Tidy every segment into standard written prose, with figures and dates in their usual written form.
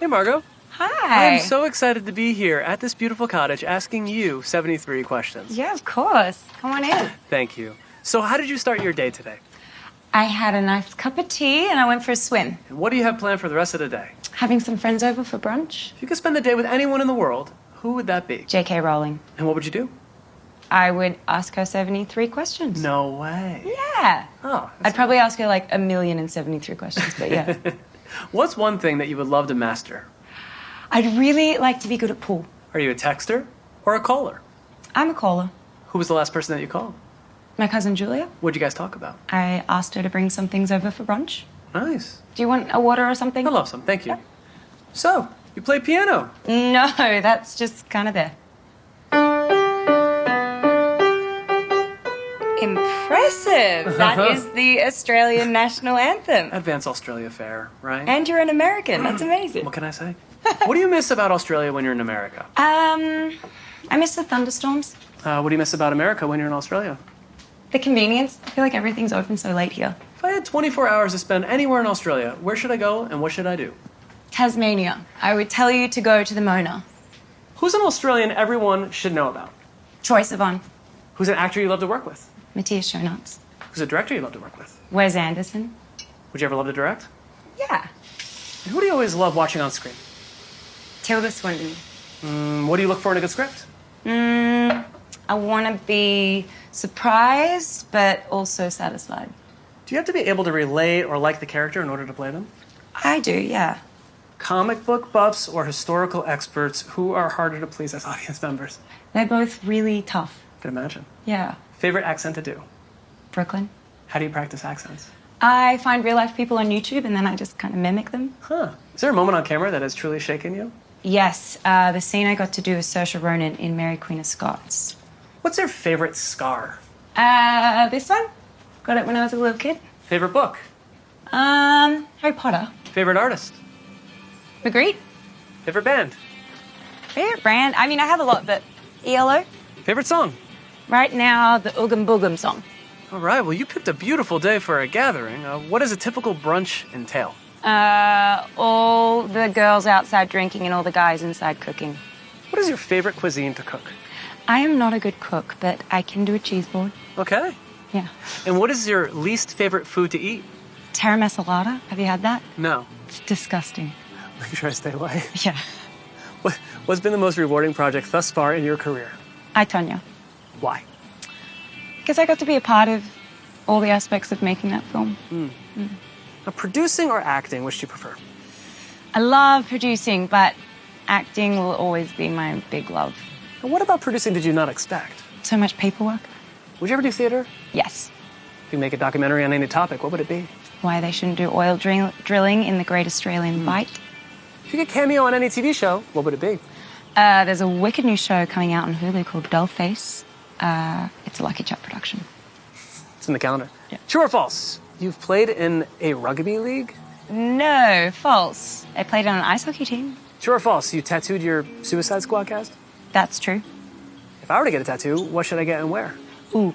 Hey, Margot. Hi. I'm so excited to be here at this beautiful cottage asking you 73 questions. Yeah, of course. Come on in. Thank you. So how did you start your day today? I had a nice cup of tea and I went for a swim. And what do you have planned for the rest of the day? Having some friends over for brunch. If you could spend the day with anyone in the world, who would that be? J.K. Rowling. And what would you do? I would ask her 73 questions. No way. Yeah. Oh. I'd probably ask her like 1,073 questions, but yeah. What's one thing that you would love to master? I'd really like to be good at pool. Are you a texter or a caller? I'm a caller. Who was the last person that you called? My cousin Julia. What'd you guys talk about? I asked her to bring some things over for brunch. Nice. Do you want a water or something? I love some, thank you. Yeah. So, you play piano? No, that's just kind of there. Impressive. That is the Australian national anthem. Advance Australia Fair, right? And you're an American. That's amazing. What can I say? What do you miss about Australia when you're in America? I miss the thunderstorms. What do you miss about America when you're in Australia? The convenience. I feel like everything's open so late here. If I had 24 hours to spend anywhere in Australia, where should I go and what should I do? Tasmania. I would tell you to go to the Mona. Who's an Australian everyone should know about? Troye Sivan. Who's an actor you love to work with? Matthias Schoenaerts. Who's a director you love to work with? Wes Anderson. Would you ever love to direct? Yeah. And who do you always love watching on screen? Tilda Swinton. What do you look for in a good script? I want to be surprised, but also satisfied. Do you have to be able to relate or like the character in order to play them? I do, yeah. Comic book buffs or historical experts, who are harder to please as audience members? They're both really tough. I can imagine. Yeah. Favorite accent to do? Brooklyn. How do you practice accents? I find real life people on YouTube and then I just kind of mimic them. Huh. Is there a moment on camera that has truly shaken you? Yes, the scene I got to do with Saoirse Ronan in Mary Queen of Scots. What's your favorite scar? This one. Got it when I was a little kid. Favorite book? Harry Potter. Favorite artist? Magritte. Favorite band? Favorite brand? I mean, I have a lot, but ELO. Favorite song? Right now, the Oogum Boogum song. All right, well, you picked a beautiful day for a gathering. What does a typical brunch entail? All the girls outside drinking and all the guys inside cooking. What is your favorite cuisine to cook? I am not a good cook, but I can do a cheese board. Okay. Yeah. And what is your least favorite food to eat? Terra Masalata. Have you had that? No. It's disgusting. Make sure I stay away. Yeah. What's been the most rewarding project thus far in your career? I, Tonya. Why? Because I got to be a part of all the aspects of making that film. Now, producing or acting, which do you prefer? I love producing, but acting will always be my big love. And what about producing did you not expect? So much paperwork. Would you ever do theater? Yes. If you make a documentary on any topic, what would it be? Why they shouldn't do oil drilling in the Great Australian Bight. If you could cameo on any TV show, what would it be? There's a wicked new show coming out on Hulu called Dollface. It's a Lucky Chuck production. It's in the calendar. Yeah. True or false? You've played in a rugby league? No, false. I played on an ice hockey team. True or false? You tattooed your Suicide Squad cast? That's true. If I were to get a tattoo, what should I get and where? Ooh,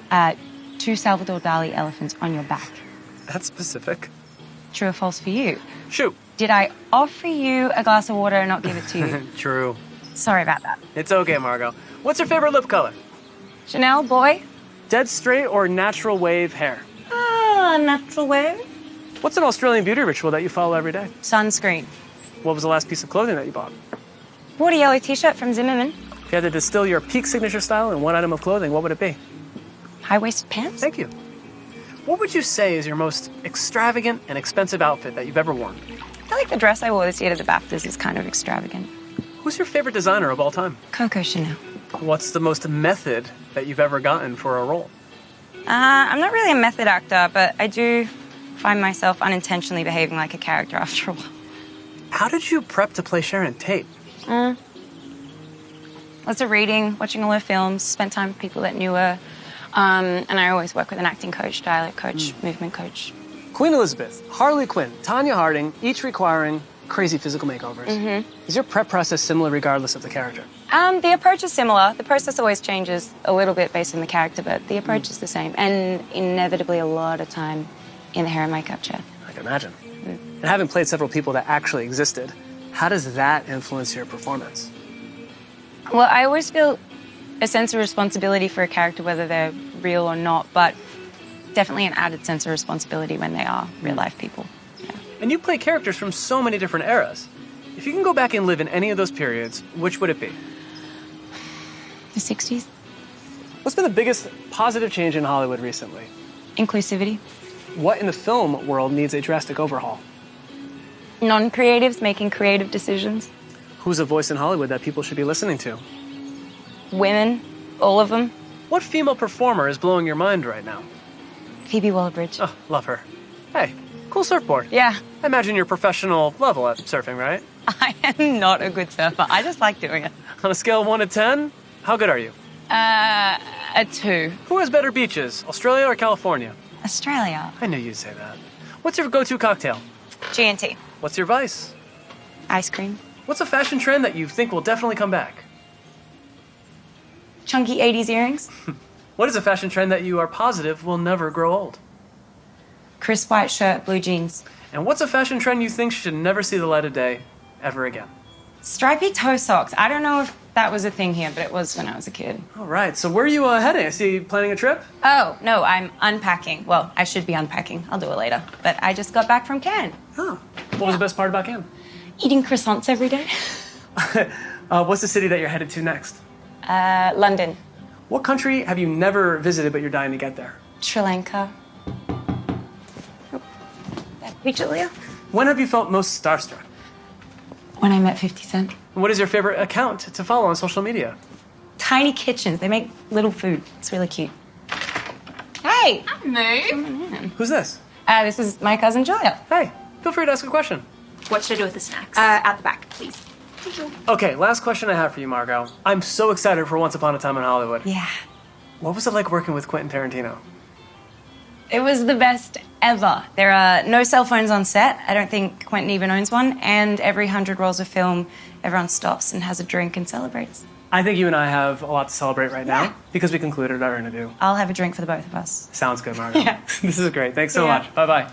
2 Salvador Dali elephants on your back. That's specific. True or false for you? Shoot. Did I offer you a glass of water and not give it to you? True. Sorry about that. It's okay, Margot. What's your favorite lip color? Chanel, boy? Dead straight or natural wave hair? Natural wave. What's an Australian beauty ritual that you follow every day? Sunscreen. What was the last piece of clothing that you bought? Bought a yellow t-shirt from Zimmerman. If you had to distill your peak signature style in one item of clothing, what would it be? High-waisted pants. Thank you. What would you say is your most extravagant and expensive outfit that you've ever worn? I feel like the dress I wore this year to the BACKs is kind of extravagant. Who's your favorite designer of all time? Coco Chanel. What's the most method that you've ever gotten for a role? I'm not really a method actor, but I do find myself unintentionally behaving like a character after a while. How did you prep to play Sharon Tate? Lots of reading, watching all her films, spent time with people that knew her. And I always work with an acting coach, dialect coach, movement coach. Queen Elizabeth, Harley Quinn, Tanya Harding, each requiring crazy physical makeovers. Is your prep process similar regardless of the character? The approach is similar. The process always changes a little bit based on the character, but the approach is the same. And inevitably a lot of time in the hair and makeup chair. I can imagine. And having played several people that actually existed, How does that influence your performance? Well, I always feel a sense of responsibility for a character, whether they're real or not, but definitely an added sense of responsibility when they are real-life people. Yeah. And you play characters from so many different eras. If you can go back and live in any of those periods, which would it be? The 60s? What's been the biggest positive change in Hollywood recently? Inclusivity. What in the film world needs a drastic overhaul? Non-creatives making creative decisions. Who's a voice in Hollywood that people should be listening to? Women, all of them. What female performer is blowing your mind right now? Phoebe Waller-Bridge. Oh, love her. Hey, cool surfboard. Yeah. I imagine you're professional level at surfing, right? I am not a good surfer. I just like doing it. On a scale of 1 to 10, how good are you? A 2. Who has better beaches, Australia or California? Australia. I knew you'd say that. What's your go-to cocktail? G&T. What's your vice? Ice cream. What's a fashion trend that you think will definitely come back? Chunky 80s earrings. What is a fashion trend that you are positive will never grow old? Crisp white shirt, blue jeans. And what's a fashion trend you think should never see the light of day ever again? Stripy toe socks. I don't know if that was a thing here, but it was when I was a kid. All right, so where are you heading? I see you planning a trip? Oh, no, I'm unpacking. Well, I should be unpacking. I'll do it later. But I just got back from Cannes. Oh, what was the best part about Cannes? Eating croissants every day. What's the city that you're headed to next? London. What country have you never visited but you're dying to get there? Sri Lanka. Oh, that picture, Leah? When have you felt most starstruck? When I met 50 Cent. What is your favorite account to follow on social media? Tiny kitchens. They make little food. It's really cute. Hey! Moo. Who's this? This is my cousin Julia. Hey, feel free to ask a question. What should I do with the snacks? At the back, please. Thank you. Okay, last question I have for you, Margot. I'm so excited for Once Upon a Time in Hollywood. Yeah. What was it like working with Quentin Tarantino? It was the best ever. There are no cell phones on set. I don't think Quentin even owns one. And every 100 rolls of film, everyone stops and has a drink and celebrates. I think you and I have a lot to celebrate right Yeah. now because we concluded our interview. I'll have a drink for the both of us. Sounds good, Margot. Yeah. This is great. Thanks so Yeah. much. Bye-bye.